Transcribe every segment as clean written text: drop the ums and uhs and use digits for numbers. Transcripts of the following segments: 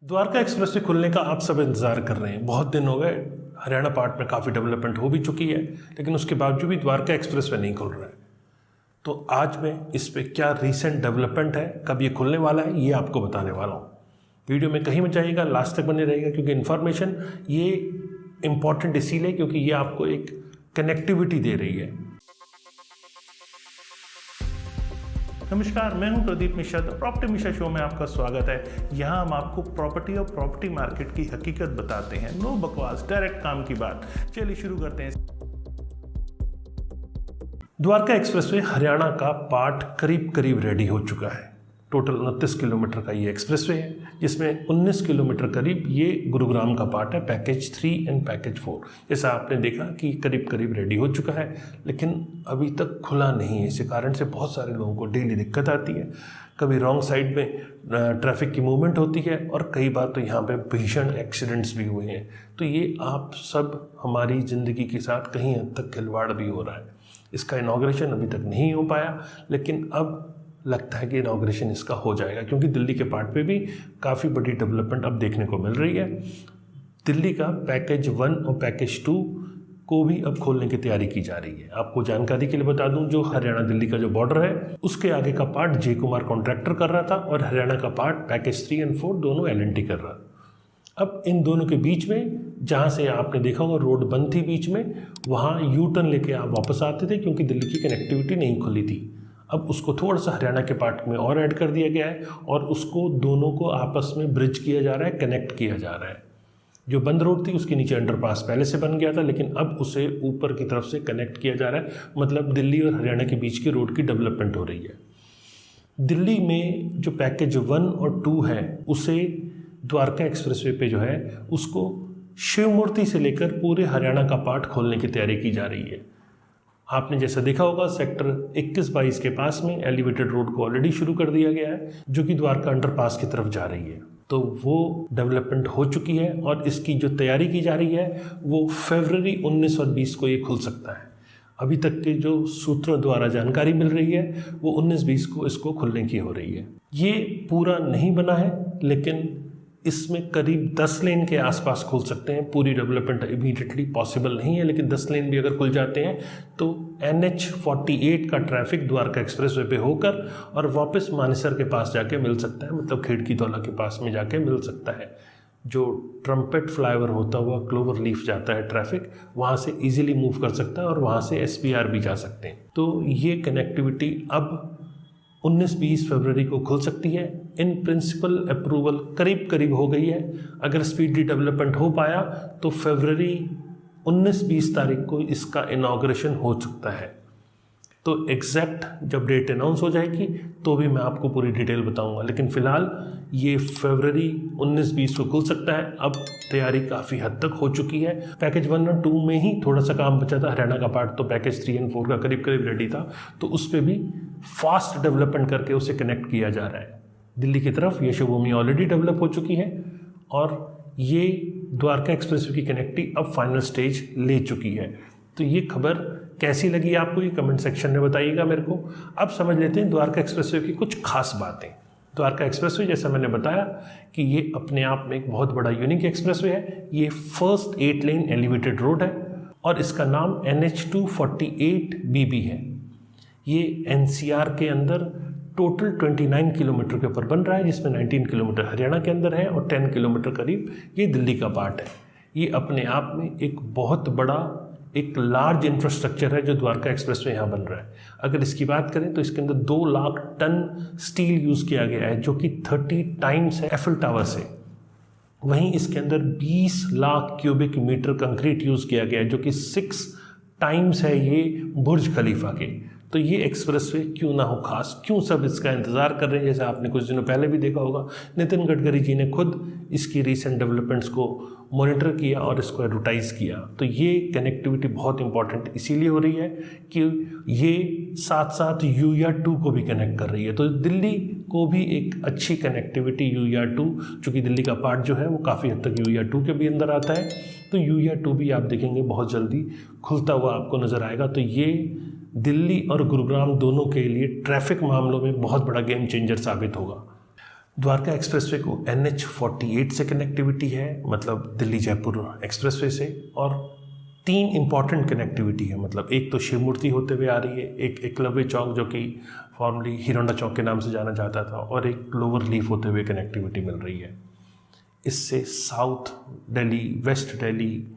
Dwarka expressway खुलने का आप सब इंतज़ार कर रहे हैं। बहुत दिन हो गए, हरियाणा पार्ट में काफ़ी डेवलपमेंट हो भी चुकी है, लेकिन उसके बावजूद भी द्वारका एक्सप्रेसवे नहीं खुल रहा है। तो आज मैं इस पे क्या रीसेंट डेवलपमेंट है, कब ये खुलने वाला है, ये आपको बताने वाला हूँ। वीडियो में कहीं मत जाइएगा, लास्ट तक बने रहेगा, क्योंकि इन्फॉर्मेशन ये इम्पॉर्टेंट इसीलिए क्योंकि ये आपको एक कनेक्टिविटी दे रही है। नमस्कार, मैं हूं Pradeep Mishra. The property Mishra show में आपका स्वागत है। यहां हम आपको प्रॉपर्टी और प्रॉपर्टी मार्केट की हकीकत बताते हैं। नो बकवास, डायरेक्ट काम की बात। चलिए शुरू करते हैं। द्वारका एक्सप्रेसवे हरियाणा का पार्ट करीब करीब रेडी हो चुका है। टोटल 29 किलोमीटर का ये एक्सप्रेसवे है, जिसमें 19 किलोमीटर करीब ये गुरुग्राम का पार्ट है, पैकेज 3 एंड पैकेज 4। जैसा आपने देखा कि करीब करीब रेडी हो चुका है, लेकिन अभी तक खुला नहीं है। इसी कारण से बहुत सारे लोगों को डेली दिक्कत आती है। कभी रॉन्ग साइड में ट्रैफिक की मूवमेंट होती है और कई बार तो यहाँ पे भीषण एक्सीडेंट्स भी हुए हैं। तो ये आप सब हमारी ज़िंदगी के साथ कहीं हद तक खिलवाड़ भी हो रहा है। इसका इनॉग्रेशन अभी तक नहीं हो पाया, लेकिन अब लगता है कि इनॉग्रेशन इसका हो जाएगा, क्योंकि दिल्ली के पार्ट पे भी काफ़ी बड़ी डेवलपमेंट अब देखने को मिल रही है। दिल्ली का पैकेज 1 और पैकेज 2 को भी अब खोलने की तैयारी की जा रही है। आपको जानकारी के लिए बता दूं, जो हरियाणा दिल्ली का जो बॉर्डर है, उसके आगे का पार्ट जय कुमार कॉन्ट्रैक्टर कर रहा था और हरियाणा का पार्ट पैकेज 3 एंड 4 दोनों L&T कर रहा। अब इन दोनों के बीच में, जहाँ से आपने देखा होगा रोड बंद थी बीच में, वहाँ यू टर्न लेके आप वापस आते थे, क्योंकि दिल्ली की कनेक्टिविटी नहीं खुली थी। अब उसको थोड़ा सा हरियाणा के पार्ट में और ऐड कर दिया गया है और उसको दोनों को आपस में ब्रिज किया जा रहा है, कनेक्ट किया जा रहा है। जो बंद रोड थी उसके नीचे अंडरपास पहले से बन गया था, लेकिन अब उसे ऊपर की तरफ से कनेक्ट किया जा रहा है। मतलब दिल्ली और हरियाणा के बीच की रोड की डेवलपमेंट हो रही है। दिल्ली में जो पैकेज 1 और 2 है, उसे द्वारका एक्सप्रेसवे पे जो है उसको शिव मूर्ति से लेकर पूरे हरियाणा का पार्ट खोलने की तैयारी की जा रही है। आपने जैसा देखा होगा, सेक्टर 21-22 के पास में एलिवेटेड रोड को ऑलरेडी शुरू कर दिया गया है, जो कि द्वारका अंडरपास की तरफ जा रही है। तो वो डेवलपमेंट हो चुकी है और इसकी जो तैयारी की जा रही है वो फरवरी 19 और 20 को ये खुल सकता है। अभी तक के जो सूत्रों द्वारा जानकारी मिल रही है वो 19-20 को इसको खुलने की हो रही है। ये पूरा नहीं बना है, लेकिन इसमें करीब 10 लेन के आसपास खुल सकते हैं। पूरी डेवलपमेंट इमीडिएटली पॉसिबल नहीं है, लेकिन 10 लेन भी अगर खुल जाते हैं तो NH48 का ट्रैफिक द्वारका एक्सप्रेसवे पे होकर और वापस मानेसर के पास जाके मिल सकता है। मतलब खेड़की तौला के पास में जाके मिल सकता है। जो ट्रम्पेट फ्लाईओवर होता हुआ क्लोवर लीफ जाता है ट्रैफिक, वहाँ से ईजिली मूव कर सकता है और वहाँ से SPR भी जा सकते हैं। तो ये कनेक्टिविटी अब 19-20 फरवरी को खुल सकती है। इन प्रिंसिपल अप्रूवल करीब करीब हो गई है। अगर स्पीडी डेवलपमेंट हो पाया तो फरवरी 19-20 तारीख को इसका इनॉग्रेशन हो सकता है। तो एग्जैक्ट जब डेट अनाउंस हो जाएगी तो भी मैं आपको पूरी डिटेल बताऊंगा, लेकिन फ़िलहाल ये फरवरी 19-20 को खुल सकता है। अब तैयारी काफ़ी हद तक हो चुकी है। पैकेज 1 और 2 में ही थोड़ा सा काम बचा था। हरियाणा का पार्ट तो पैकेज 3 एंड 4 का करीब करीब रेडी था, तो उस पर भी फास्ट डेवलपमेंट करके उसे कनेक्ट किया जा रहा है। दिल्ली की तरफ यशोभूमि ऑलरेडी डेवलप हो चुकी है और ये द्वारका एक्सप्रेसवे की कनेक्टिविटी अब फाइनल स्टेज ले चुकी है। तो ये खबर कैसी लगी आपको, ये कमेंट सेक्शन में बताइएगा मेरे को। अब समझ लेते हैं द्वारका एक्सप्रेसवे की कुछ खास बातें। द्वारका एक्सप्रेसवे, जैसा मैंने बताया कि ये अपने आप में एक बहुत बड़ा यूनिक एक्सप्रेसवे है। ये फर्स्ट 8 लेन एलिवेटेड रोड है और इसका नाम NH248BB है। ये NCR के अंदर टोटल 29 किलोमीटर के ऊपर बन रहा है, जिसमें 19 किलोमीटर हरियाणा के अंदर है और 10 किलोमीटर करीब ये दिल्ली का पार्ट है। ये अपने आप में एक बहुत बड़ा, एक लार्ज इंफ्रास्ट्रक्चर है जो द्वारका एक्सप्रेसवे यहाँ बन रहा है। अगर इसकी बात करें तो इसके अंदर 2 लाख टन स्टील यूज़ किया गया है, जो कि 30 टाइम्स है एफिल टावर से। वहीं इसके अंदर 20 lakh cubic metre concrete use किया गया है, जो कि 6 टाइम्स है ये बुर्ज खलीफा के। तो ये एक्सप्रेसवे क्यों ना हो खास, क्यों सब इसका इंतज़ार कर रहे हैं। जैसे आपने कुछ दिनों पहले भी देखा होगा, नितिन गडकरी जी ने खुद इसकी रीसेंट डेवलपमेंट्स को मॉनिटर किया और इसको एडवर्टाइज़ किया। तो ये कनेक्टिविटी बहुत इंपॉर्टेंट इसीलिए हो रही है कि ये साथ साथ UER2 को भी कनेक्ट कर रही है। तो दिल्ली को भी एक अच्छी कनेक्टिविटी UER2, चूँकि दिल्ली का पार्ट जो है वो काफ़ी हद तक UER2 के भी अंदर आता है, तो UER2 भी आप देखेंगे बहुत जल्दी खुलता हुआ आपको नज़र आएगा। तो ये दिल्ली और गुरुग्राम दोनों के लिए ट्रैफिक मामलों में बहुत बड़ा गेम चेंजर साबित होगा। द्वारका एक्सप्रेसवे को NH48 से कनेक्टिविटी है, मतलब दिल्ली जयपुर एक्सप्रेसवे से, और 3 इम्पॉर्टेंट कनेक्टिविटी है, मतलब एक तो शिव मूर्ति होते हुए आ रही है, एक एकलव्य चौक जो कि फॉर्मली हिरोंडा चौक के नाम से जाना जाता था, और एक लोअर लीफ होते हुए कनेक्टिविटी मिल रही है। इससे साउथ दिल्ली, वेस्ट दिल्ली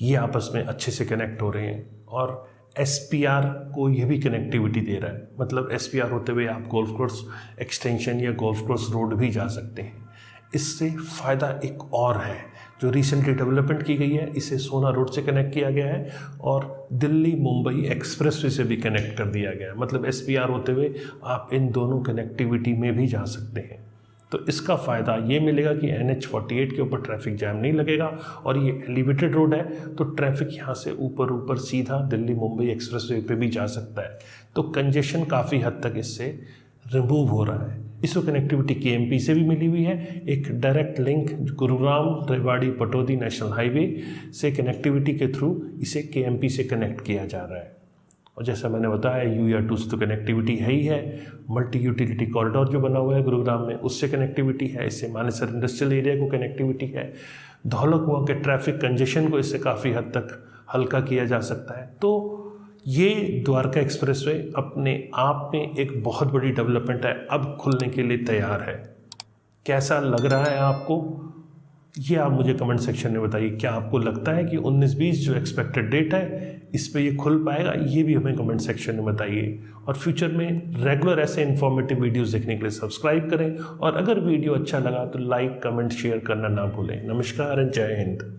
ये आपस में अच्छे से कनेक्ट हो रहे हैं, और SPR को यह भी कनेक्टिविटी दे रहा है, मतलब SPR होते हुए आप गोल्फ कोर्स एक्सटेंशन या गोल्फ कोर्स रोड भी जा सकते हैं। इससे फ़ायदा एक और है जो रिसेंटली डेवलपमेंट की गई है, इसे सोना रोड से कनेक्ट किया गया है और दिल्ली मुंबई एक्सप्रेसवे से भी कनेक्ट कर दिया गया है, मतलब SPR होते हुए आप इन दोनों कनेक्टिविटी में भी जा सकते हैं। तो इसका फ़ायदा ये मिलेगा कि NH48 के ऊपर ट्रैफिक जैम नहीं लगेगा, और ये एलिवेटेड रोड है तो ट्रैफिक यहाँ से ऊपर सीधा दिल्ली मुंबई एक्सप्रेसवे पे भी जा सकता है, तो कंजेशन काफ़ी हद तक इससे रिमूव हो रहा है। इसको कनेक्टिविटी KMP से भी मिली हुई है, एक direct link Gurugram Rewari Pataudi national highway से कनेक्टिविटी के थ्रू इसे KMP से कनेक्ट किया जा रहा है। और जैसा मैंने बताया UER2 से तो कनेक्टिविटी है ही है, मल्टी यूटिलिटी कॉरिडोर जो बना हुआ है गुरुग्राम में उससे कनेक्टिविटी है, इससे मानेसर इंडस्ट्रियल एरिया को कनेक्टिविटी है, धौलक कुआं के ट्रैफिक कंजेशन को इससे काफ़ी हद तक हल्का किया जा सकता है। तो ये द्वारका एक्सप्रेसवे अपने आप में एक बहुत बड़ी डेवलपमेंट है, अब खुलने के लिए तैयार है। कैसा लग रहा है आपको, ये आप मुझे कमेंट सेक्शन में बताइए। क्या आपको लगता है कि 19-20 जो एक्सपेक्टेड डेट है इस पे ये खुल पाएगा, ये भी हमें कमेंट सेक्शन में बताइए। और फ्यूचर में रेगुलर ऐसे इन्फॉर्मेटिव वीडियोस देखने के लिए सब्सक्राइब करें, और अगर वीडियो अच्छा लगा तो लाइक कमेंट शेयर करना ना भूलें। नमस्कार एंड जय हिंद।